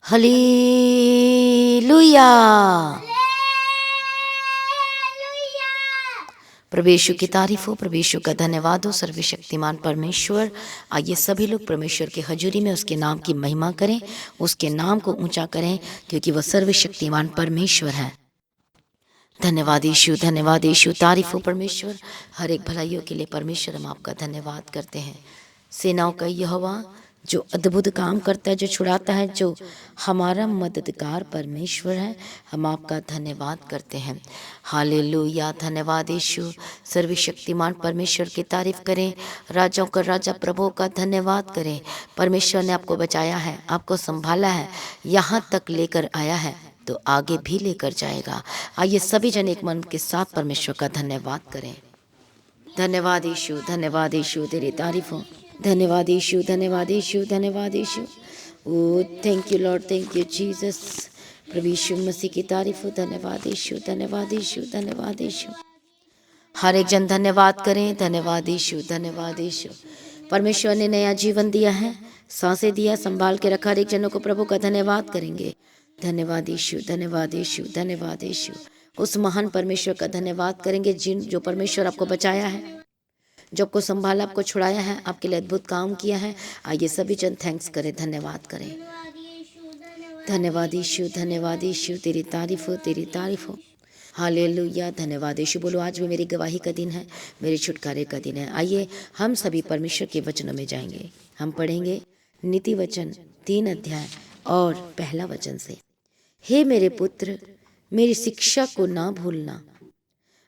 Hallelujah. प्रभु यीशु की तारीफ हो, प्रभु यीशु का धन्यवाद हो। सर्वशक्तिमान परमेश्वर, आइए सभी लोग परमेश्वर की हजूरी में उसके नाम की महिमा करें, उसके नाम को ऊंचा करें, क्योंकि वह सर्वशक्तिमान परमेश्वर है। धन्यवाद यीशु, धन्यवाद यीशु, तारीफ हो परमेश्वर। हर एक भलाइयों के लिए परमेश्वर हम आपका धन्यवाद करते हैं। सेनाओं का यहोवा जो अद्भुत काम करता है, जो छुड़ाता है, जो हमारा मददगार परमेश्वर है, हम आपका धन्यवाद करते हैं। हालेलुया, धन्यवाद यीशु। सर्वशक्तिमान परमेश्वर की तारीफ करें, राजाओं का राजा प्रभु का धन्यवाद करें। परमेश्वर ने आपको बचाया है, आपको संभाला है, यहाँ तक लेकर आया है तो आगे भी लेकर जाएगा। आइए सभी जन एक मन के साथ परमेश्वर का धन्यवाद करें। धन्यवाद यीशु, धन्यवाद यीशु, तेरी तारीफ हो। धन्यवाद यीशु, धन्यवाद यीशु, धन्यवाद Yeshu. Oh thank you Lord, thank you Jesus. प्रभु यीशु मसीह की तारीफ हो। धन्यवाद यीशु, धन्यवाद यीशु, धन्यवाद यीशु। हर एक जन धन्यवाद करें। धन्यवाद यीशु, धन्यवाद यीशु। परमेश्वर ने नया जीवन दिया है, सांसें दिया, संभाल के रखा। हर एक जनों को प्रभु का धन्यवाद करेंगे। धन्यवाद यीशु, धन्यवाद यीशु, धन्यवाद यीशु। उस महान परमेश्वर का धन्यवाद करेंगे जो परमेश्वर आपको बचाया है, जो आपको संभाला, आपको छुड़ाया है, आपके लिए अद्भुत काम किया है। आइए सभी जन थैंक्स करें, धन्यवाद करें। धन्यवाद यीशु, धन्यवाद यीशु, तेरी तारीफ हो, तेरी तारीफ हो। हालेलुया, धन्यवाद यीशु। बोलो आज भी मेरी गवाही का दिन है, मेरे छुटकारे का दिन है। आइए हम सभी परमेश्वर के वचनों में जाएंगे। हम पढ़ेंगे नीति वचन 3 अध्याय और पहला वचन से। हे मेरे पुत्र, मेरी शिक्षा को ना भूलना,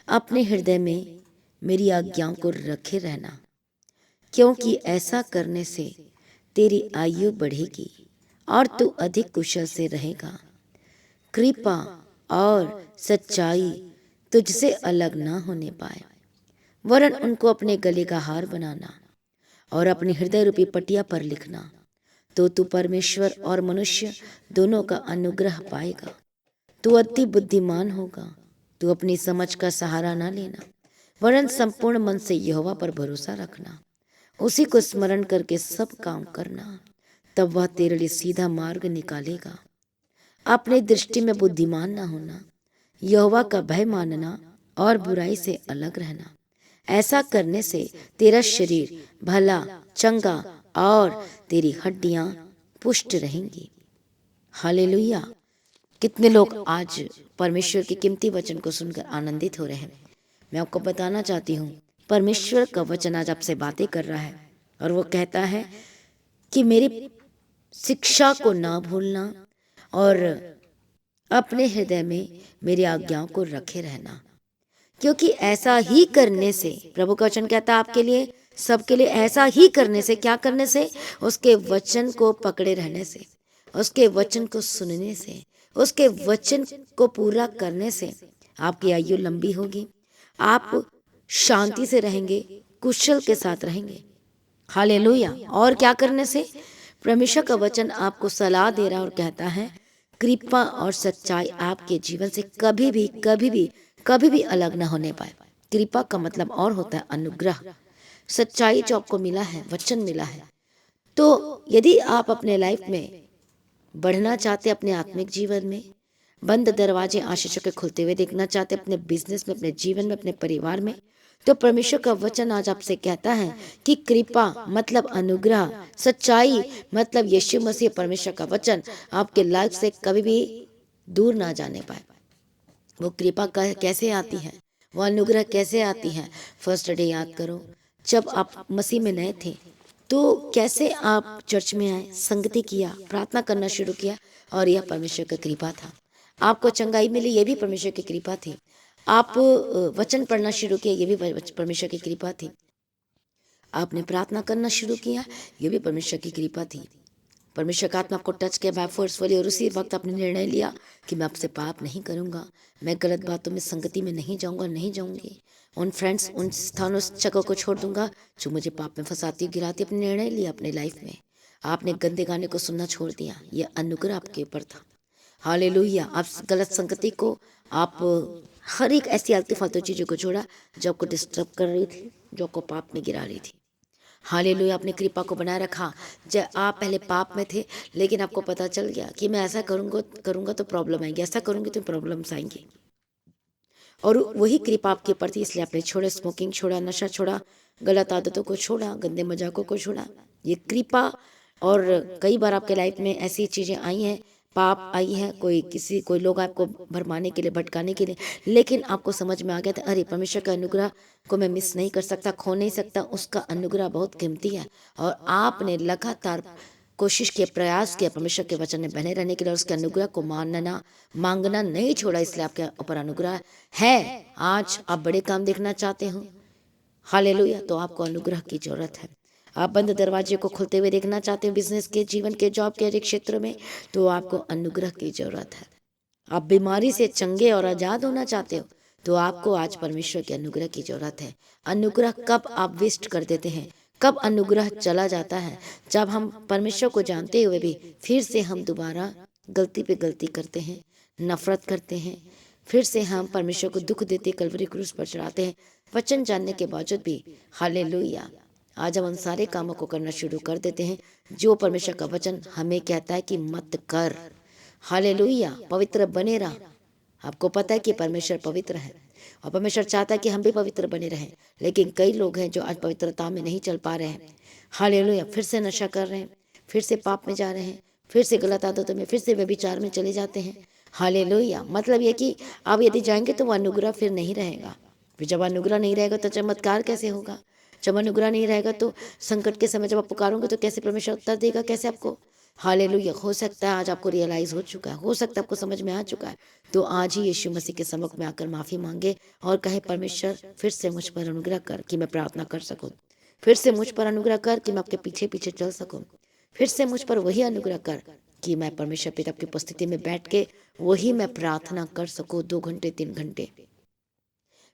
अपने हृदय में मेरी आज्ञाओं को रखे रहना, क्योंकि ऐसा करने से तेरी आयु बढ़ेगी और तू अधिक कुशल से रहेगा। कृपा और सच्चाई तुझसे अलग ना होने पाए, वरन उनको अपने गले का हार बनाना और अपने हृदय रूपी पटिया पर लिखना, तो तू परमेश्वर और मनुष्य दोनों का अनुग्रह पाएगा। तू अति बुद्धिमान होगा। तू अपनी समझ का सहारा ना लेना, वरन संपूर्ण मन से यहोवा पर भरोसा रखना। उसी को स्मरण करके सब काम करना, तब वह तेरे लिए सीधा मार्ग निकालेगा। अपने दृष्टि में बुद्धिमान ना होना, यहोवा का भय मानना और बुराई से अलग रहना। ऐसा करने से तेरा शरीर भला, चंगा और तेरी हड्डियां पुष्ट रहेंगी। हालेलुया। कितने लोग आज परमेश्वर के कीमती वचन को सुनकर आनंदित हो रहे हैं। मैं आपको बताना चाहती हूँ, परमेश्वर का वचन आज आपसे बातें कर रहा है और वो कहता है कि मेरी शिक्षा को ना भूलना और अपने हृदय में मेरी आज्ञाओं को रखे रहना, क्योंकि ऐसा ही करने से, प्रभु का वचन कहता है आपके लिए, सबके लिए, ऐसा ही करने से, क्या करने से? उसके वचन को पकड़े रहने से, उसके वचन को सुनने से, उसके वचन को पूरा करने से आपकी आयु लंबी होगी, आप शांति से रहेंगे, कुशल के साथ रहेंगे। हालेलुया। और क्या करने से? परमेश्वर का वचन आपको सलाह दे रहा और कहता है कृपा और सच्चाई आपके जीवन से कभी भी कभी भी कभी भी अलग ना होने पाए। कृपा का मतलब और होता है अनुग्रह। सच्चाई जो आपको मिला है, वचन मिला है, तो यदि आप अपने लाइफ में बढ़ना चाहते, अपने आत्मिक जीवन में बंद दरवाजे आशीषों के खुलते हुए देखना चाहते, अपने बिजनेस में, अपने जीवन में, अपने परिवार में, तो परमेश्वर का वचन आज आपसे कहता है कि कृपा मतलब अनुग्रह, सच्चाई मतलब यीशु मसीह परमेश्वर का वचन आपके लाइफ से कभी भी दूर ना जाने पाए। वो कृपा कैसे आती है, वो अनुग्रह कैसे आती है? फर्स्ट डे याद करो, जब आप मसीह में नए थे तो कैसे आप चर्च में आए, संगति किया, प्रार्थना करना शुरू किया, और यह परमेश्वर का कृपा था। आपको चंगाई मिली, ये भी परमेश्वर की कृपा थी। आप वचन पढ़ना शुरू किया, ये भी परमेश्वर की कृपा थी। आपने प्रार्थना करना शुरू किया, ये भी परमेश्वर की कृपा थी। परमेश्वर का आत्मा आपको टच किया बाय फोर्सफुली, और उसी वक्त आपने निर्णय लिया कि मैं आपसे पाप नहीं करूंगा, मैं गलत बातों में, संगति में नहीं जाऊंगा, नहीं जाऊंगी, उन फ्रेंड्स, उन स्थानों, जगह को छोड़ दूंगा जो मुझे पाप में फंसाती, गिराती। अपने निर्णय लिया अपने लाइफ में, आपने गंदे गाने को सुनना छोड़ दिया, यह अनुग्रह आपके ऊपर था। हालेलुया। आप गलत संगति को, आप हर एक ऐसी आलतू फालतू चीज़ों को छोड़ा जो आपको डिस्टर्ब कर रही थी, जो आपको पाप में गिरा रही थी। हालेलुया, अपनी कृपा को बनाए रखा। जब आप पहले पाप में थे, लेकिन आपको पता चल गया कि मैं ऐसा करूँगा तो प्रॉब्लम आएंगी, ऐसा करूँगी तो प्रॉब्लम्स आएंगी, और वही कृपा आपके ऊपर थी, इसलिए आपने छोड़ा, स्मोकिंग छोड़ा, नशा छोड़ा, गलत आदतों को छोड़ा, गंदे मजाकों को छोड़ा। ये कृपा। और कई बार आपके लाइफ में ऐसी चीज़ें आई हैं, पाप आई है, कोई लोग आपको भरमाने के लिए, भटकाने के लिए, लेकिन आपको समझ में आ गया था, अरे परमेश्वर का अनुग्रह को मैं मिस नहीं कर सकता, खो नहीं सकता, उसका अनुग्रह बहुत कीमती है। और आपने लगातार कोशिश किया, प्रयास किया परमेश्वर के वचन में बने रहने के लिए, और उसके अनुग्रह को मांगना नहीं छोड़ा, इसलिए आपके ऊपर अनुग्रह है। आज आप बड़े काम देखना चाहते हो, हालेलुया, तो आपको अनुग्रह की जरूरत है। आप बंद दरवाजे को खुलते हुए देखना चाहते हो, बिजनेस के, जीवन के, जॉब के हर एक क्षेत्र में, तो आपको अनुग्रह की जरूरत है। आप बीमारी से चंगे और आजाद होना चाहते हो, तो आपको आज परमेश्वर के अनुग्रह की जरूरत है। अनुग्रह कब आप वेस्ट कर देते हैं, कब अनुग्रह चला जाता है, जब हम परमेश्वर को जानते हुए भी फिर से हम दोबारा गलती पे गलती करते हैं, नफरत करते हैं, फिर से हम परमेश्वर को दुख देते, कलवरी क्रूस पर चढ़ाते हैं, वचन जानने के बावजूद भी। हालेलुया, आज हम उन सारे कामों को करना शुरू कर देते हैं जो परमेश्वर का वचन हमें कहता है कि मत कर। हालेलुया, पवित्र बने रहा। आपको पता है कि परमेश्वर पवित्र है, और परमेश्वर चाहता है कि हम भी पवित्र बने रहें, लेकिन कई लोग हैं जो आज पवित्रता में नहीं चल पा रहे हैं। हालेलुया, फिर से नशा कर रहे हैं, फिर से पाप में जा रहे हैं, फिर से गलत आदतों में, फिर से व्यभिचार में चले जाते हैं। हालेलुया, मतलब ये कि अब यदि जाएंगे तो वह अनुग्रह फिर नहीं रहेगा। फिर जब अनुग्रह नहीं रहेगा तो चमत्कार कैसे होगा? जब अनुग्रह नहीं रहेगा तो संकट के समय जब आप पुकारोगे तो कैसे परमेश्वर उत्तर देगा, कैसे आपको? हालेलुया, हो सकता है आज आपको रियलाइज हो चुका है, हो सकता है आपको समझ में आ चुका है, तो आज ही यीशु मसीह के सम्मुख में आकर माफ़ी मांगे और कहे, परमेश्वर फिर से मुझ पर अनुग्रह कर कि मैं प्रार्थना कर सकूं, फिर से मुझ पर अनुग्रह कर कि मैं आपके पीछे पीछे चल सकूं, फिर से मुझ पर वही अनुग्रह कर कि मैं परमेश्वर पिता की उपस्थिति में बैठ के वही मैं प्रार्थना कर सकूं 2 घंटे 3 घंटे,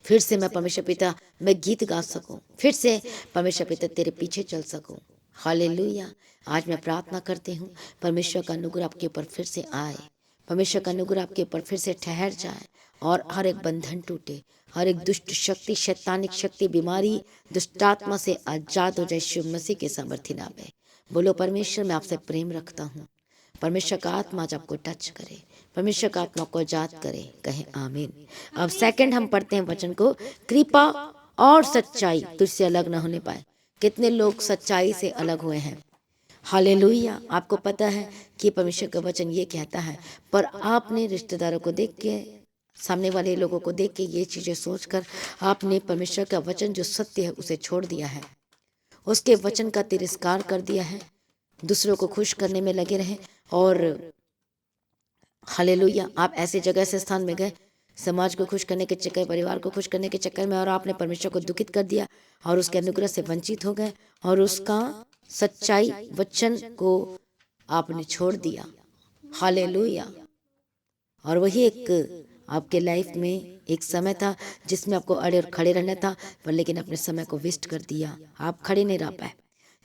फिर से मैं परमेश्वर पिता मैं गीत गा सकूं, फिर से परमेश्वर पिता तेरे पीछे चल सकूं। हालेलुया, आज मैं प्रार्थना करती हूँ परमेश्वर का अनुग्रह आपके ऊपर फिर से आए, परमेश्वर का अनुग्रह आपके ऊपर फिर से ठहर जाए, और हर एक बंधन टूटे, हर एक दुष्ट शक्ति, शैतानिक शक्ति, बीमारी, दुष्टात्मा से आजाद हो जाए शिव मसीह के सामर्थ्य नाम में। बोलो, परमेश्वर मैं आपसे प्रेम रखता हूँ, परमेश्वर का आत्मा आज आपको टच करे, परमेश्वर का आत्मा को आजाद करे, कहें आमीन। अब सेकंड हम पढ़ते हैं वचन को, कृपा और सच्चाई तुझसे अलग न होने पाए। कितने लोग सच्चाई से अलग हुए हैं? हालेलुया, आपको पता है कि परमेश्वर का वचन ये कहता है, पर आपने रिश्तेदारों को देख के, सामने वाले लोगों को देख के, ये चीज़ें सोचकर आपने परमेश्वर का वचन जो सत्य है उसे छोड़ दिया है, उसके वचन का तिरस्कार कर दिया है, दूसरों को खुश करने में लगे रहे। और हालेलुया, आप ऐसे जगह से स्थान में गए, समाज को खुश करने के चक्कर, परिवार को खुश करने के चक्कर में, और आपने परमेश्वर को दुखित कर दिया और उसके अनुग्रह से वंचित हो गए, और उसका सच्चाई वचन को आपने छोड़ दिया। हालेलुया, और वही एक आपके लाइफ में एक समय था जिसमें आपको अड़े और खड़े रहना था, पर लेकिन अपने समय को वेस्ट कर दिया, आप खड़े नहीं रह पाए।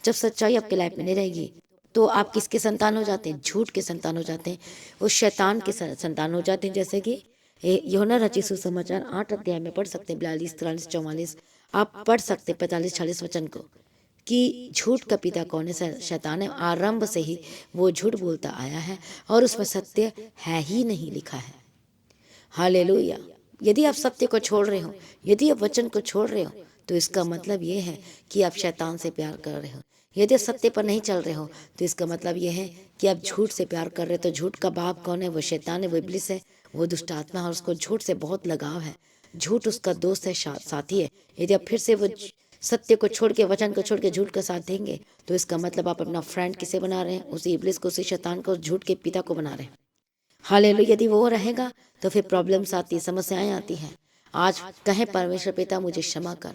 जब सच्चाई आपके लाइफ में नहीं रहेगी तो आप किसके संतान हो जाते हैं? झूठ के संतान हो जाते हैं, उस शैतान के संतान हो जाते हैं। जैसे कि यूहन्ना रचित सुसमाचार 8 अध्याय में पढ़ सकते हैं, 42, 43, 44, आप पढ़ सकते हैं 45, 46 वचन को, कि झूठ का पिता कौन है? शैतान है। आरंभ से ही वो झूठ बोलता आया है और उसमें सत्य है ही नहीं लिखा है। हालेलुया, यदि आप सत्य को छोड़ रहे हो, यदि आप वचन को छोड़ रहे हो, तो इसका मतलब ये है कि आप शैतान से प्यार कर रहे हो। यदि सत्य पर नहीं चल रहे हो तो इसका मतलब ये है कि आप झूठ से प्यार कर रहे हो। तो झूठ का बाप कौन है? वो शैतान है, वो इब्लिस है, वो दुष्ट आत्मा है, और उसको झूठ से बहुत लगाव है। झूठ उसका दोस्त है, साथी है। यदि आप फिर से वो सत्य को छोड़ के, वचन को छोड़ के झूठ का साथ देंगे, तो इसका मतलब आप अपना फ्रेंड किसे बना रहे हैं? उसी इब्लिस को, उसी शैतान को, झूठ के पिता को बना रहे हैं। हालेलुया, यदि वो रहेगा तो फिर प्रॉब्लम्स आती, समस्याएं आती हैं। आज कहें, परमेश्वर पिता मुझे क्षमा कर,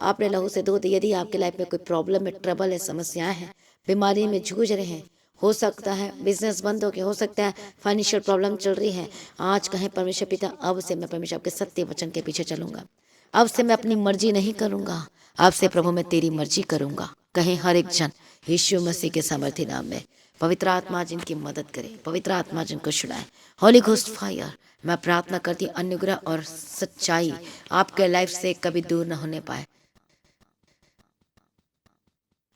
आपने लहू से धो दी। यदि आपके लाइफ में कोई प्रॉब्लम है, ट्रबल है, समस्याएं हैं, बीमारी में जूझ रहे हैं, हो सकता है बिजनेस बंद हो गया, हो सकता है फाइनेंशियल प्रॉब्लम चल रही है, आज कहें, परमेश्वर पिता अब से मैं परमेश्वर आपके सत्य वचन के पीछे चलूंगा, अब से मैं अपनी मर्जी नहीं करूंगा, अब से प्रभु मैं तेरी मर्जी करूंगा। कहें हर एक जन यीशु मसीह के सामर्थ्य नाम में। पवित्र आत्मा जिनकी मदद करे, पवित्र आत्मा जिनको छुड़ाए, होली घोस्ट फायर। मैं प्रार्थना करती हूँ अनुग्रह और सच्चाई आपके लाइफ से कभी दूर न होने पाए।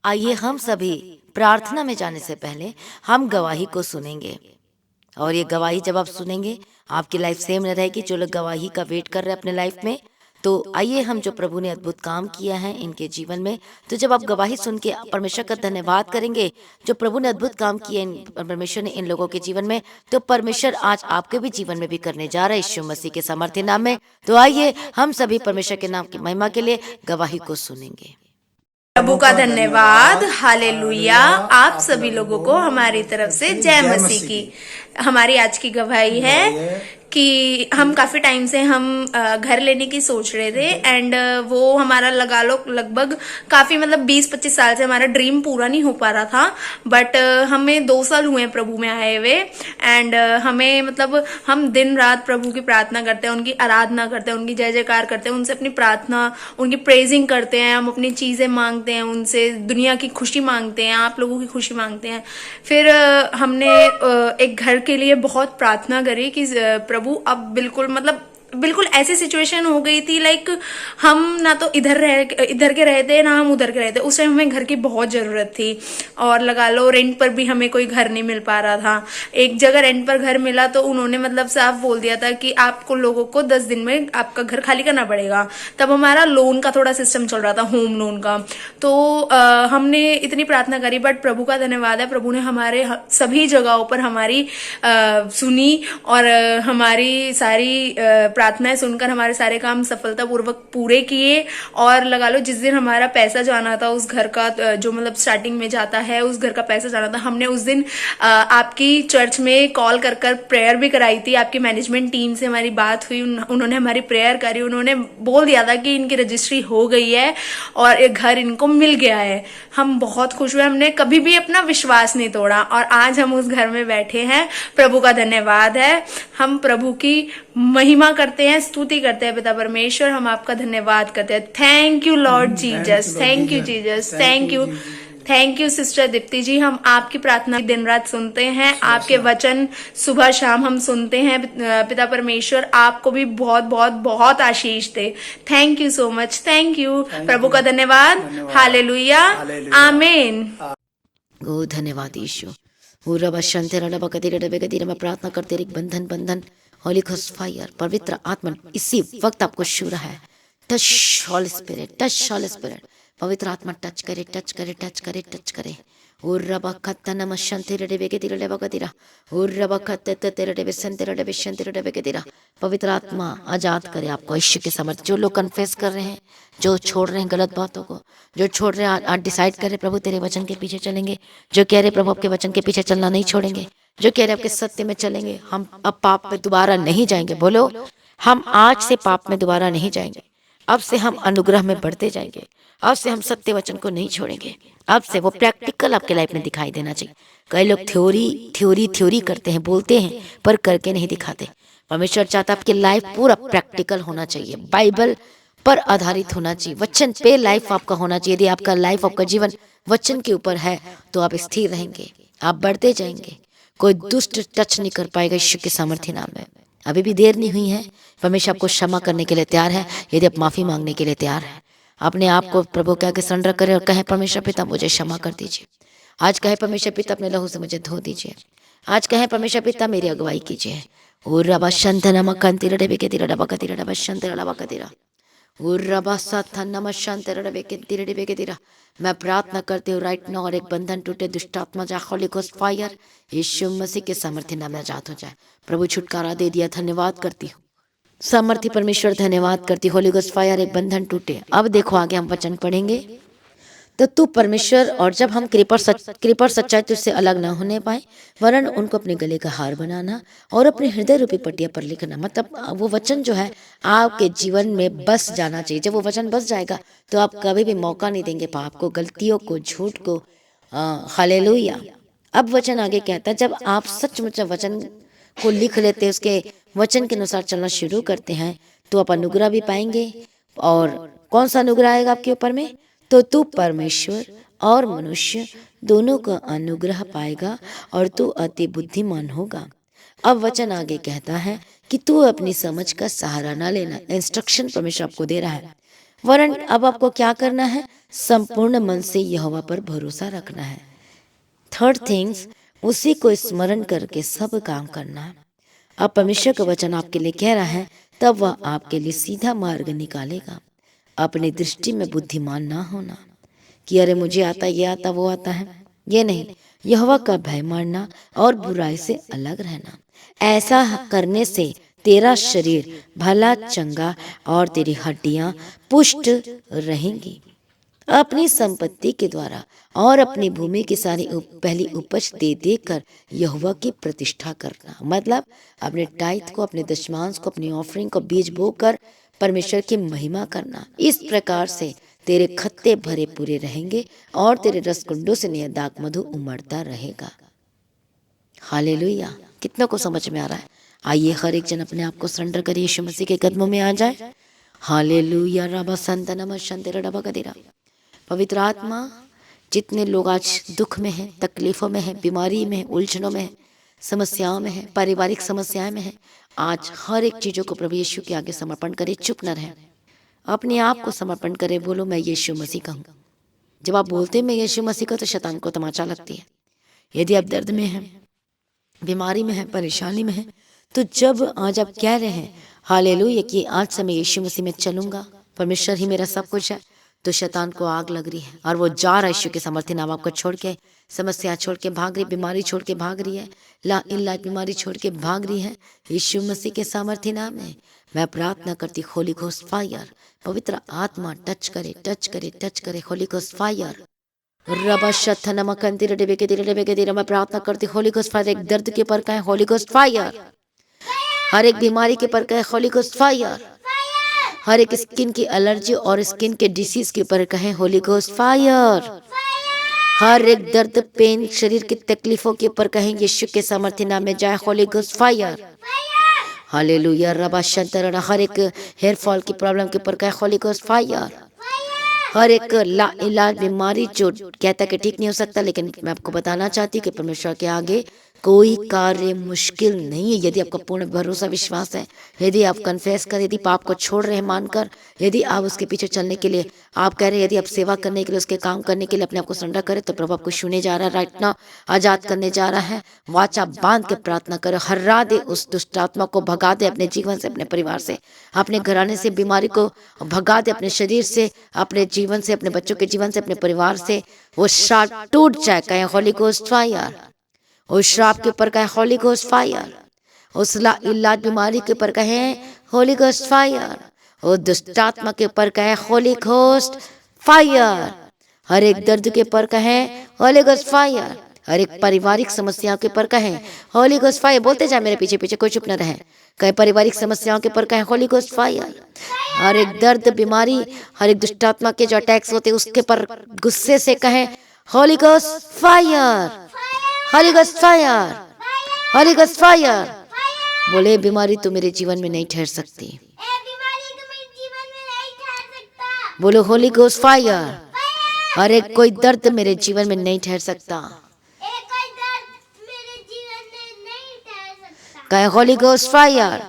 आइए हम सभी प्रार्थना में जाने से पहले हम गवाही को सुनेंगे। और ये गवाही जब आप सुनेंगे, आपकी लाइफ सेम नहीं रहेगी। जो लोग गवाही का वेट कर रहे हैं अपने लाइफ में, तो आइए हम जो प्रभु ने अद्भुत काम किया है इनके जीवन में, तो जब आप गवाही सुन के परमेश्वर का धन्यवाद करेंगे, जो प्रभु ने अद्भुत काम किया परमेश्वर ने इन लोगों के जीवन में, तो परमेश्वर आज आपके भी जीवन में भी करने जा रहा है यीशु मसीह के सामर्थ्य नाम में। तो आइए हम सभी परमेश्वर के नाम की महिमा के लिए गवाही को सुनेंगे। प्रभु का धन्यवाद, हालेलुया। आप सभी लोगों को हमारी तरफ से जय मसीह की। हमारी आज की गवाही है कि हम काफी टाइम से हम घर लेने की सोच रहे थे, एंड वो हमारा लगा लो लगभग काफी मतलब 20-25 साल से हमारा ड्रीम पूरा नहीं हो पा रहा था। बट हमें 2 साल हुए हैं प्रभु में आए हुए, एंड हमें मतलब हम दिन रात प्रभु की प्रार्थना करते हैं, उनकी आराधना करते हैं, उनकी जय जयकार करते हैं, उनसे अपनी प्रार्थना, उनकी प्रेजिंग करते हैं। हम अपनी चीजें मांगते हैं उनसे, दुनिया की खुशी मांगते हैं, आप लोगों की खुशी मांगते हैं। फिर हमने एक घर के लिए बहुत प्रार्थना करी कि प्रभु अब बिल्कुल ऐसी सिचुएशन हो गई थी, लाइक हम ना तो इधर के रहे थे, ना हम उधर के रहे थे। उस टाइम हमें घर की बहुत जरूरत थी, और लगा लो रेंट पर भी हमें कोई घर नहीं मिल पा रहा था। एक जगह रेंट पर घर मिला तो उन्होंने मतलब साफ बोल दिया था कि आपको लोगों को 10 दिन में आपका घर खाली करना पड़ेगा। तब हमारा लोन का थोड़ा सिस्टम चल रहा था, होम लोन का। तो हमने इतनी प्रार्थना करी, बट प्रभु का धन्यवाद है, प्रभु ने हमारे सभी जगहों पर हमारी सुनी, और हमारी सारी प्रार्थनाएं सुनकर हमारे सारे काम सफलतापूर्वक पूरे किए। और लगा लो जिस दिन हमारा पैसा जाना था उस घर का, जो मतलब स्टार्टिंग में जाता है, उस घर का पैसा जाना था, हमने उस दिन आपकी चर्च में कॉल कर प्रेयर भी कराई थी। आपकी मैनेजमेंट टीम से हमारी बात हुई, उन्होंने हमारी प्रेयर करी, उन्होंने बोल दिया था कि इनकी रजिस्ट्री हो गई है और एक घर इनको मिल गया है। हम बहुत खुश हुए, हमने कभी भी अपना विश्वास नहीं तोड़ा, और आज हम उस घर में बैठे हैं। प्रभु का धन्यवाद है। हम प्रभु की महिमा करते हैं, स्तुति करते हैं पिता परमेश्वर, हम आपका धन्यवाद करते हैं। Thank you Lord Jesus, thank you Jesus, thank you sister Deepti ji. हम आपकी प्रार्थना दिन रात सुनते हैं, आपके वचन सुबह शाम हम सुनते हैं। पिता परमेश्वर आपको भी बहुत बहुत बहुत आशीष दे। Thank you so much, thank you. प्रभु का धन्यवाद, हालेलुया, आमीन। ओ धन्यवाद यीशु। ओ रबा शंते रबा कदी रबे कदी मैं प्रार्थना करते एक बंधन होली घोस्ट फायर, पवित्र आत्मा इसी वक्त आपको छू रहा है। Touch Holi spirit, touch Holi spirit, पवित्र आत्मा टच करे, टच करे, टच करे, टच करे। और रबा खत्ता नम शंते रबे कदी रबा कदीरा, और रबा खत्ते तेरे रबे संते रबे शंते रबे कदीरा। पवित्र आत्मा आजाद करे आपको यीशु के समर्थ। जो लोग कन्फेस कर रहे हैं, जो छोड़ रहे हैं गलत बातों को, जो छोड़ रहे हैं, आज डिसाइड कर रहे प्रभु तेरे वचन के पीछे चलेंगे, जो कह रहे प्रभु आपके वचन के पीछे चलना नहीं छोड़ेंगे, जो कह रहे आपके सत्य में चलेंगे, हम अब पाप में दोबारा नहीं जाएंगे। बोलो, हम आज से पाप में दोबारा नहीं जाएंगे, अब से हम अनुग्रह में बढ़ते जाएंगे, अब से हम सत्य वचन को नहीं छोड़ेंगे, अब से वो प्रैक्टिकल आपके लाइफ में दिखाई देना चाहिए। कई लोग थ्योरी करते हैं, बोलते हैं, पर करके नहीं दिखाते। परमेश्वर चाहता आपकी लाइफ पूरा प्रैक्टिकल होना चाहिए, बाइबल पर आधारित होना चाहिए, वचन पे लाइफ आपका होना चाहिए। यदि आपका लाइफ, आपका जीवन वचन के ऊपर है तो आप स्थिर रहेंगे, आप बढ़ते जाएंगे, कोई दुष्ट टच नहीं कर पाएगा यीशु के सामर्थ्य नाम में। अभी भी देर नहीं हुई है, परमेश्वर आपको क्षमा करने के लिए तैयार है। यदि आप माफी मांगने के लिए तैयार है, अपने आप को प्रभु के आगे सरेंडर करें और कहें परमेश्वर पिता मुझे क्षमा कर दीजिए। आज कहे परमेश्वर पिता अपने लहू से मुझे धो दीजिए। आज कहे परमेश्वर पिता मेरी अगुवाई कीजिए। और रबा शंतनम कंतिरा डबे के तिरा डबा कतिरा डबा शंतरा डबा कतिरा, और रबा साथनम शंतरा डबे के तिरा डबे के तिरा। मैं प्रार्थना करती हूँ राइट नाउ, और एक बंधन टूटे, दुष्ट आत्मा जा होली घोस्ट फायर यीशु मसीह के सामर्थ्य नाम में आजाद हो जाए। प्रभु छुटकारा दे दिया, धन्यवाद करती हूँ सामर्थ्य परमेश्वर, धन्यवाद करती हूँ। होली घोस्ट फायर एक बंधन टूटे। अब देखो आगे हम वचन पढ़ेंगे। तो तू परमेश्वर, और जब हम कृपा और सच्चाई तुझसे अलग ना होने पाए, वरन उनको अपने गले का हार बनाना और अपने हृदय रूपी पट्टिया पर लिखना। मतलब वो वचन जो है आपके जीवन में बस जाना चाहिए। जब वो वचन बस जाएगा तो आप कभी भी मौका नहीं देंगे पाप को, गलतियों को, झूठ को। हालेलुया। अब वचन आगे कहता है, जब आप सचमुच वचन को लिख लेते हैं, उसके वचन के अनुसार चलना शुरू करते हैं, तो आप अनुग्रह भी पाएंगे। और कौन सा अनुग्रह आएगा आपके ऊपर में? तो तू परमेश्वर और मनुष्य दोनों का अनुग्रह पाएगा और तू अति बुद्धिमान होगा। अब वचन आगे कहता है कि तू अपनी समझ का सहारा ना लेना। इंस्ट्रक्शन परमेश्वर आपको दे रहा है, वरन अब आपको क्या करना है? संपूर्ण मन से यहोवा पर भरोसा रखना है। थर्ड थिंग्स, उसी को स्मरण करके सब काम करना है। अब परमेश्वर का वचन आपके लिए कह रहा है, तब वह आपके लिए सीधा मार्ग निकालेगा। अपनी दृष्टि में बुद्धिमान ना होना कि अरे मुझे आता, ये आता, वो आता है, ये नहीं। यहोवा का भय मानना और बुराई से अलग रहना। ऐसा करने से तेरा शरीर भला चंगा और तेरी हड्डियां पुष्ट रहेंगी। अपनी संपत्ति के द्वारा और अपनी भूमि की सारी पहली उपज दे देकर यहोवा की प्रतिष्ठा करना, मतलब अपने टाइथ को, अपने दशमांश को, अपनी ऑफरिंग को बीज बोकर परमेश्वर की महिमा करना। इस प्रकार से तेरे खत्ते भरे पूरे रहेंगे और तेरे रसकुंडों से नया दाख मधु उमड़ता रहेगा। हालेलुया। कितनों को समझ में आ रहा है? आइए हर एक जन अपने आप को सरेंडर करिए, यीशु मसीह के कदमों में आ जाए। हालेलुया। रबा संत नम शंतेरा डबा कदेरा। पवित्र आत्मा, जितने लोग आज दुख में हैं, तकलीफों में हैं, बीमारी में हैं, उलझनों में हैं, समस्याओं में हैं, पारिवारिक समस्याएं में हैं, आज हर एक चीज़ों को प्रभु यीशु के आगे समर्पण करें। चुप न रहें, अपने आप को समर्पण करें। बोलो मैं यीशु मसीह का हूँ। जब आप बोलते हैं मैं यीशु मसीह का, तो शैतान को तमाचा लगती है। यदि आप दर्द में हैं, बीमारी में हैं, परेशानी में हैं, तो जब आज आप कह रहे हैं हालेलुया कि आज से मैं यीशु मसीह में चलूंगा, परमेश्वर ही मेरा सब कुछ है, तो शैतान को आग लग रही है और वो जा रहा है यीशु के सामर्थ्य नाम आपको छोड़ के, समस्या छोड़ के भाग रही, बीमारी छोड़ के भाग रही है, ला इलाज बीमारी छोड़ के भाग रही है। यीशु मसीह के सामर्थ्य नाम में मैं प्रार्थना करती, होली घोस्ट फायर, पवित्र आत्मा टच करे, टच करे, टच करे, होली घोस्ट फायर। रबा शथनम कंतिर डेबे के दिरे मैं प्रार्थना करती, होली घोस्ट फायर। एक दर्द के पर का है, होली घोस्ट फायर। हर एक बीमारी के पर का है, होली घोस्ट फायर। हर एक स्किन की एलर्जी और स्किन के डिसीज के ऊपर कहें होली घोस्ट फायर। हर एक दर्द, पेन, शरीर की तकलीफों के ऊपर कहें यीशु के सामर्थ्य नाम में जाए होली घोस्ट फायर। हालेलुया। रबा शंतर। हर एक हेयर फॉल की प्रॉब्लम के ऊपर कहें होली घोस्ट फायर। हर एक ला इलाज बीमारी जो कहता कि ठीक नहीं हो सकता, लेकिन मैं आपको बताना चाहती हूँ कि परमेश्वर के आगे कोई कार्य मुश्किल नहीं है। यदि आपका पूर्ण भरोसा विश्वास है, यदि आप कन्फेस करें, यदि पाप को छोड़ रहे हैं मानकर, यदि आप उसके पीछे चलने के लिए आप कह रहे हैं, यदि आप सेवा करने के लिए, उसके काम करने के लिए अपने आप को सरेंडर करें, तो प्रभु आपको छूने जा रहा है, राइट नाउ आजाद करने जा रहा है। वाचा बांध के प्रार्थना करो, हर्रा दे उस दुष्ट आत्मा को, भगा दे अपने जीवन से, अपने परिवार से, अपने घराने से, बीमारी को भगा दे अपने शरीर से, अपने जीवन से, अपने बच्चों के जीवन से, अपने परिवार से। वो श्राप टूट जाए, कहें होली घोस्ट फायर। उस श्राप के ऊपर कहें होली घोस्ट फायर। उस इलाज बीमारी के ऊपर कहें होली घोस्ट फायर। उस दुष्ट आत्मा के ऊपर कहें होली घोस्ट फायर। हर एक दर्द के ऊपर कहें होली घोस्ट फायर। हर एक पारिवारिक समस्याओं के ऊपर कहें होली घोस्ट फायर। बोलते जाए मेरे पीछे पीछे, कोई चुप न रहे। कहीं पारिवारिक समस्याओं के ऊपर कहें होली घोस्ट फायर। हर एक दर्द, बीमारी, हर एक दुष्ट आत्मा के जो अटैक्स होते हैं उसके पर गुस्से से कहें Holi ghost fire, Holi ghost fire, Holi ghost fire. बोले बीमारी तो मेरे जीवन में नहीं ठहर सकती। बोलो होली घोस्ट फायर। हर एक कोई दर्द मेरे जीवन में नहीं ठहर सकता। कहे होली घोस्ट फायर।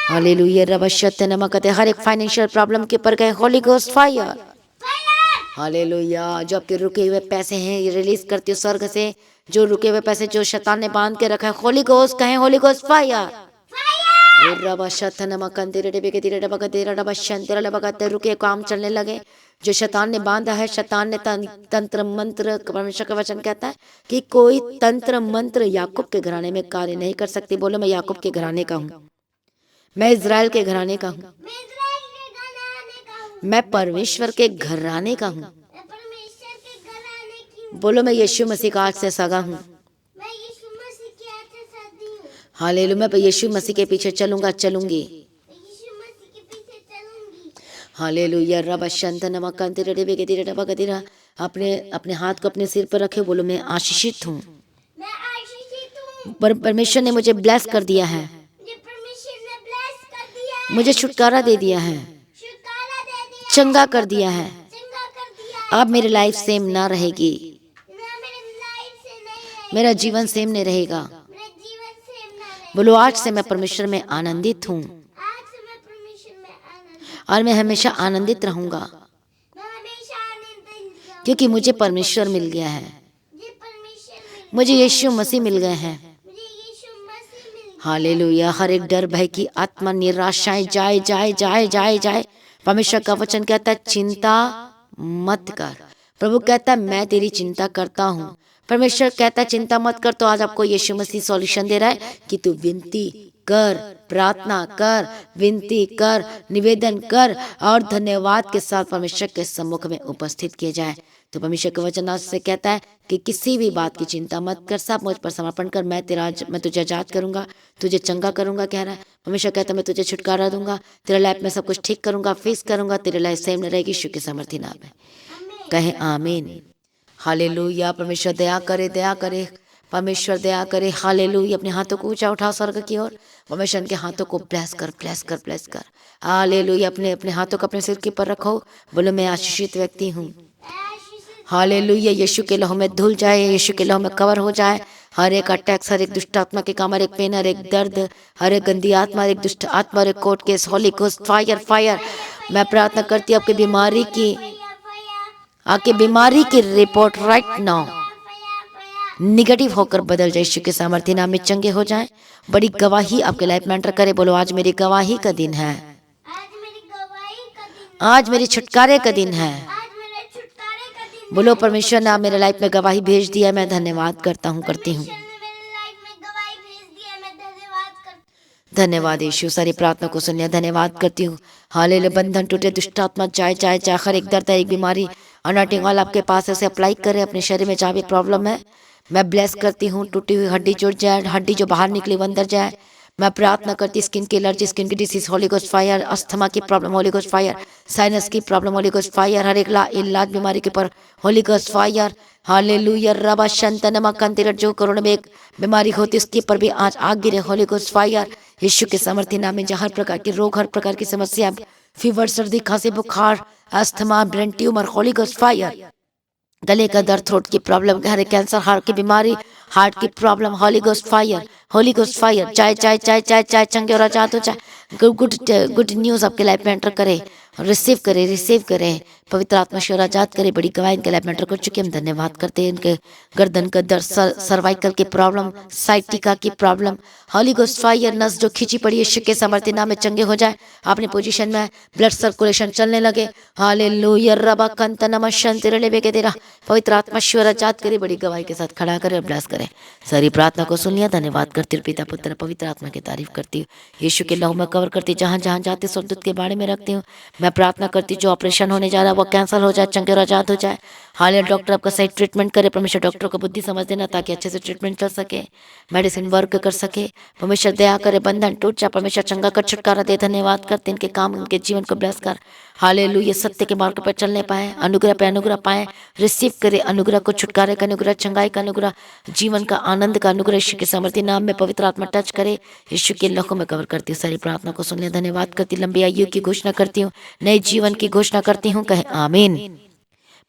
हालेलुया। रब शत्य नमकते। हर एक फाइनेंशियल प्रॉब्लम के ऊपर कहे होली घोस्ट फायर। हालेलुया। जो आपके रुके हुए पैसे हैं ये रिलीज करती हो स्वर्ग से। जो रुके हुए पैसे जो शैतान ने बांध के रखा है, होली घोस्ट कहें होली घोस्ट फायर। रब शत्य नमकते डेबे के दिरे डबा कदेरा डबा शंतेरा डबा कहते रुके काम चलने लगे। जो शैतान ने बांधा है, शैतान ने तंत्र मंत्र, परमेश्वर का वचन कहता है कि कोई तंत्र मंत्र याकूब के घराने में कार्य नहीं कर सकती। बोलो मैं याकूब के घराने का हूँ, मैं इज़राइल के घराने का हूँ, मैं परमेश्वर के घराने का हूँ। बोलो मैं यीशु मसीह का आज से सगा हूँ। हालेलुया। मैं यीशु मसीह के पीछे चलूंगा, चलूंगी। हालेलुया। रब शंत नमकंत रेबे के दिरे डबा कदिरा। अपने हाथ को अपने सिर पर रखे, बोलो मैं आशीषित हूँ। परमेश्वर ने मुझे ब्लेस कर दिया है, मुझे छुटकारा दे दिया है, चंगा कर दिया है। अब मेरी लाइफ सेम ना रहेगी, मेरा जीवन सेम नहीं रहेगा। बोलो आज से मैं परमेश्वर में आनंदित हूँ और मैं हमेशा आनंदित रहूंगा। क्योंकि मुझे परमेश्वर मिल गया है, मुझे यीशु मसीह मिल गए हैं। हालेलुया। हर एक डर भय की आत्मा, निराशाएं जाए जाए जाए जाए जाए। परमेश्वर का वचन कहता है चिंता मत कर। प्रभु कहता है मैं तेरी चिंता करता हूँ। परमेश्वर कहता है चिंता मत कर। तो आज आपको यीशु मसीह सॉल्यूशन दे रहा है कि तू विनती कर, प्रार्थना कर, विनती कर, निवेदन कर और धन्यवाद के साथ परमेश्वर के सम्मुख में उपस्थित किए जाए। तो परमेश्वर के वचन आज से कहता है कि किसी भी बात की चिंता मत कर, सब मुझ पर समर्पण कर, मैं तुझे आजाद करूंगा, तुझे चंगा करूंगा। कह रहा है परमेश्वर कहता है मैं तुझे छुटकारा दूंगा, तेरे लाइफ में सब कुछ ठीक करूंगा, फिक्स करूंगा, तेरे लाइफ सेम न रहेगी। यीशु के सामर्थी नाम में कहे आमीन। हालेलुया। परमेश्वर दया करे, दया करे, परमेश्वर दया करे। हालेलुया। अपने हाथों को ऊंचा उठाओ स्वर्ग की ओर। परमेश्वर के हाथों को ब्लेस कर, ब्लेस कर, ब्लेस कर। हालेलुया। अपने अपने हाथों को अपने सिर के ऊपर रखो, बोलो मैं आशीषित व्यक्ति हूँ। हालेलुया। यीशु के लहू में धुल जाए, यीशु के लहू में कवर हो जाए। हर एक अटैक्स, हर एक दुष्ट आत्मा के काम, हर एक पेन, हर एक दर्द, हर एक गंदी आत्मा, हर एक दुष्ट आत्मा, हर एक court case, Holi ghost fire fire. मैं प्रार्थना करती हूँ आपकी बीमारी की रिपोर्ट राइट नाउ निगेटिव होकर बदल जाए। यीशु के सामर्थ्य नाम में चंगे हो जाए। बड़ी गवाही आपके लाइफ में एंटर करे। बोलो आज मेरी गवाही का दिन है, आज मेरी छुटकारे का दिन है। बोलो परमेश्वर ने आप मेरे लाइफ में गवाही भेज दिया, मैं धन्यवाद करता हूँ, करती हूँ। धन्यवाद यीशु। सारी प्रार्थना को सुनिए, धन्यवाद करती हूँ। हालेलुया। बंधन टूटे, दुष्ट आत्मा जाए जाए जाए। हर एक दर्द, एक बीमारी, अनॉइंटिंग ऑयल आपके पास है, उसे अप्लाई करें अपने शरीर में जहाँ भी प्रॉब्लम है। मैं ब्लेस करती हूँ। टूटी हुई हड्डी जुड़ जाए, हड्डी जो बाहर निकली वो अंदर जाए। मैं प्रार्थना करती हूँ स्किन की एलर्जी, स्किन की disease, holy ghost fire. Asthma की problem, holy ghost fire. Sinus की प्रॉब्लम, होली गोस्ट फायर। हर एक इलाज बीमारी के ऊपर होली गोस्ट फायर। हालेलुया। रबा शंतनमा कंतिरट, जो कोरोना में एक बीमारी होती है उसके ऊपर भी आज आग गिरे, होली गोस्ट फायर। यीशु के सामर्थ्य नाम में हर प्रकार के रोग, हर प्रकार की समस्या, फीवर, सर्दी, खांसी, बुखार, asthma, brain tumour, Holi ghost fire. गले का दर्द, थ्रोट की प्रॉब्लम, हर कैंसर, हार्ट की बीमारी, हार्ट की problem, holy ghost fire, Holi ghost fire. चाय चाय चाय चाय चाय चंगे और आजाद हो जाए। गुड न्यूज़ आपके लाइफ में एंटर करे, रिसीव करे, रिसीव करें। पवित्र आत्मा श्वर आजाद करे। बड़ी गवाही इनके लाइफ में एंटर कर चुके हम धन्यवाद करते हैं। इनके गर्दन का दर्द, सर्वाइकल की प्रॉब्लम, साइटिका की प्रॉब्लम, होली गोस्ट फायर। नस जो खींची पड़ी है यीशु के सामर्थ्य नाम में चंगे हो जाए। अपने पोजीशन में ब्लड सर्कुलेशन चलने लगे। हालेलुया। रबा कंतनमा शंतिरले बेके तेरा पवित्र आत्मा श्वर आजाद करे। बड़ी गवाही के साथ खड़ा करे और ब्लेस करे। सारी प्रार्थना को सुन लिया, धन्यवाद करती हूँ। पिता पुत्र पवित्र आत्मा की तारीफ करती हूँ। यीशु के लहू में कवर करती, जहाँ जहाँ जाते स्वर्गदूत के बारे में रखती हूँ। मैं प्रार्थना करती जो ऑपरेशन होने जा रहा है वो कैंसिल हो जाए, चंगे और आजाद हो जाए। हाल डॉक्टर आपका सही ट्रीटमेंट करे। परमेश्वर डॉक्टर को बुद्धि समझ देना ताकि अच्छे से ट्रीटमेंट चल सके, मेडिसिन वर्क कर सके। परमेश्वर दया करे, बंधन टूट जाए। परमेश्वर चंगा कर, छुटकारा दे। धन्यवाद करते इनके काम, इनके जीवन को ब्लेस कर। हालेलुया। सत्य के मार्ग पर चलने पाए, अनुग्रह पे अनुग्रह पाए। रिसीव करे अनुग्रह को, छुटकारे का अनुग्रह, चंगाई का अनुग्रह, जीवन का आनंद का अनुग्रह। यीशु के सामर्थ्य नाम में पवित्र आत्मा टच करे। यीशु के लहू में कवर करती हूँ। सारी प्रार्थना को सुन लिया, धन्यवाद करती। लंबी आयु की घोषणा करती हूँ, नए जीवन की घोषणा करती हूँ। कहे आमीन।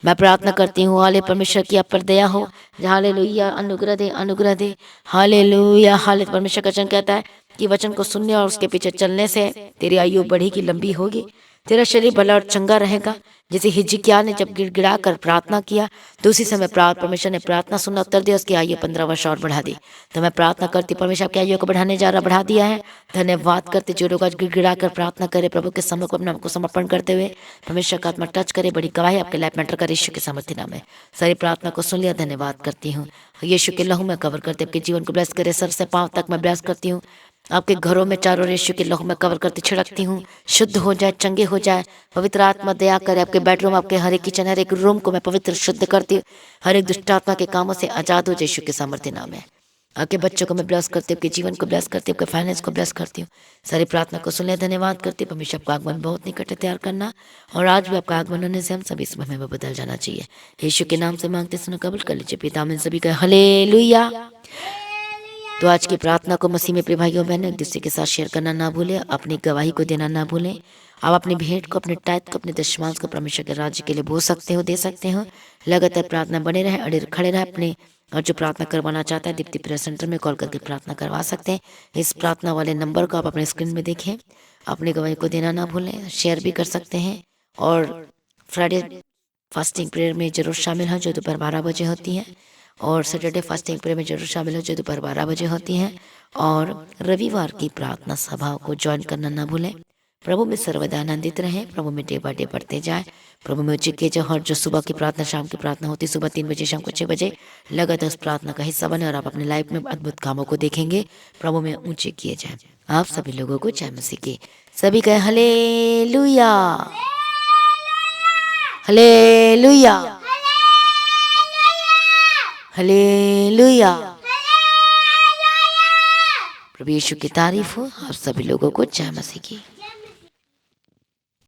मैं प्रार्थना करती हूँ हाले परमेश्वर की आप पर दया हो। हालेलुया। अनुग्रह दे, अनुग्रह दे। हालेलुया। हाले परमेश्वर का वचन कहता है कि वचन को सुनने और उसके पीछे चलने से तेरी आयु बढ़ेगी, लंबी होगी, तेरा शरीर भला और चंगा रहेगा। जैसे हिजकिय्याह ने जब गिड़गिड़ा कर प्रार्थना किया तो उसी समय परमेश्वर ने प्रार्थना सुना, उत्तर दिया, उसकी आयु 15 वर्ष और बढ़ा दी। तो मैं प्रार्थना करती परमेश्वर आपकी आयु को बढ़ाने जा रहा, बढ़ा दिया है। धन्यवाद करते जो लोग आज गिड़गिड़ा कर प्रार्थना करे, प्रभु के सम्मुख को अपने आपको समर्पण करते हुए परमेश्वर का आत्मा टच करे। बड़ी गवाही आपके लाइफ में एंटर करे। यीशु के सामर्थ्य नाम में सारी प्रार्थना को सुन लिया, धन्यवाद करती हूँ। यीशु के लहू में कवर करते आपके जीवन को ब्लेस करे। सर से पांव तक मैं ब्लेस करती हूँ। आपके घरों में चारों यीशु के लहू में कवर करती छिड़कती हूँ। शुद्ध हो जाए, चंगे हो जाए। पवित्र आत्मा दया करे। आपके बेडरूम, आपके हर एक किचन, हर एक रूम को मैं पवित्र शुद्ध करती हूँ। हर एक दुष्ट आत्मा के कामों से आजाद हो जाए। यीशु के सामर्थ्य नाम है। आपके बच्चों को मैं ब्लेस करती हूँ, आपके जीवन को ब्लेस करती हूँ, आपके फाइनेंस को ब्लेस करती हूँ। सारी प्रार्थना को सुन लिया, धन्यवाद करती हूँ। परमेश्वर आपका आगमन बहुत निकट है, तैयार करना। और आज भी आपका आगमन होने से हम सभी इस समय में बदल जाना चाहिए। यीशु के नाम से मांगते सुनो, कबूल कर लीजिए। पिता में सभी का हालेलुया। तो आज की प्रार्थना को मसीह में प्रिय भाइयों बहनों एक दूसरे के साथ शेयर करना ना भूलें, अपनी गवाही को देना ना भूलें। आप अपनी भेंट को, अपने टाइट को, अपने दशमांश को परमेश्वर के राज्य के लिए बोल सकते हो, दे सकते हो। लगातार प्रार्थना बने रहे, अड़े खड़े रहे अपने। और जो प्रार्थना करवाना चाहता है दीप्ति प्रेयर सेंटर में कॉल करके प्रार्थना करवा सकते हैं। इस प्रार्थना वाले नंबर को आप अपने स्क्रीन में देखें। अपनी गवाही को देना ना भूलें, शेयर भी कर सकते हैं। और फास्टिंग प्रेयर में ज़रूर शामिल हों जो दोपहर 12 बजे होती हैं, और सैटरडे फास्टिंग प्रेयर में ज़रूर शामिल हो जो दोपहर 12 बजे होती हैं, और रविवार की प्रार्थना सभा को ज्वाइन करना ना भूलें। प्रभु में सर्वदा आनंदित रहें, प्रभु में डे बाय डे बढ़ते जाए, प्रभु में ऊँचे किए जाए। और जो सुबह की प्रार्थना, शाम की प्रार्थना होती है सुबह 3 बजे, शाम को 6 बजे, लगातार उस प्रार्थना का हिस्सा बने और आप अपनी लाइफ में अद्भुत कामों को देखेंगे। प्रभु में ऊँचे किए जाए। आप सभी लोगों को जय मसीह की। सभी कहें हालेलुया, हालेलुया, हालेलुया। प्रभु यीशु की तारीफ हो। आप सभी लोगों को जय मसीह की।